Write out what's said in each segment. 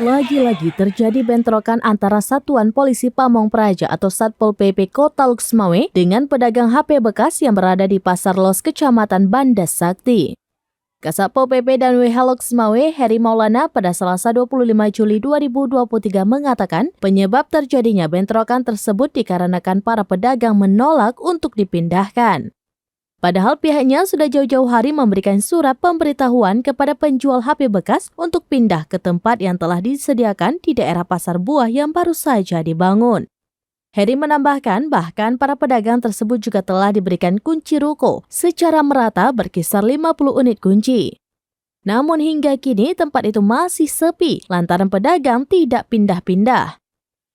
Lagi-lagi terjadi bentrokan antara Satuan Polisi Pamong Praja atau Satpol PP Kota Luxmawe dengan pedagang HP bekas yang berada di Pasar Los, Kecamatan Banda Sakti. Kasatpol PP dan WH Luxmawe, Heri Maulana, pada Selasa 25 Juli 2023 mengatakan penyebab terjadinya bentrokan tersebut dikarenakan para pedagang menolak untuk dipindahkan. Padahal pihaknya sudah jauh-jauh hari memberikan surat pemberitahuan kepada penjual HP bekas untuk pindah ke tempat yang telah disediakan di daerah Pasar Buah yang baru saja dibangun. Heri menambahkan bahkan para pedagang tersebut juga telah diberikan kunci ruko secara merata berkisar 50 unit kunci. Namun hingga kini tempat itu masih sepi lantaran pedagang tidak pindah-pindah.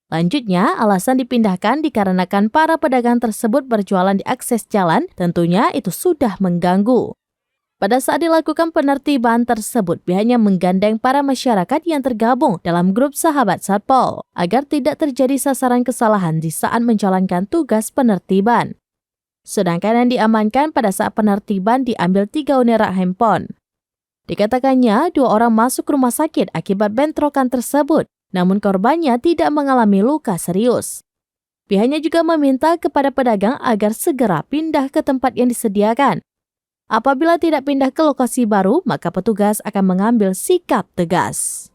Lanjutnya, alasan dipindahkan dikarenakan para pedagang tersebut berjualan di akses jalan, tentunya itu sudah mengganggu. Pada saat dilakukan penertiban tersebut, pihaknya menggandeng para masyarakat yang tergabung dalam grup sahabat Satpol, agar tidak terjadi sasaran kesalahan di saat menjalankan tugas penertiban. Sedangkan yang diamankan pada saat penertiban diambil 3 unit rak handphone. Dikatakannya, 2 orang masuk rumah sakit akibat bentrokan tersebut. Namun korbannya tidak mengalami luka serius. Pihaknya juga meminta kepada pedagang agar segera pindah ke tempat yang disediakan. Apabila tidak pindah ke lokasi baru, maka petugas akan mengambil sikap tegas.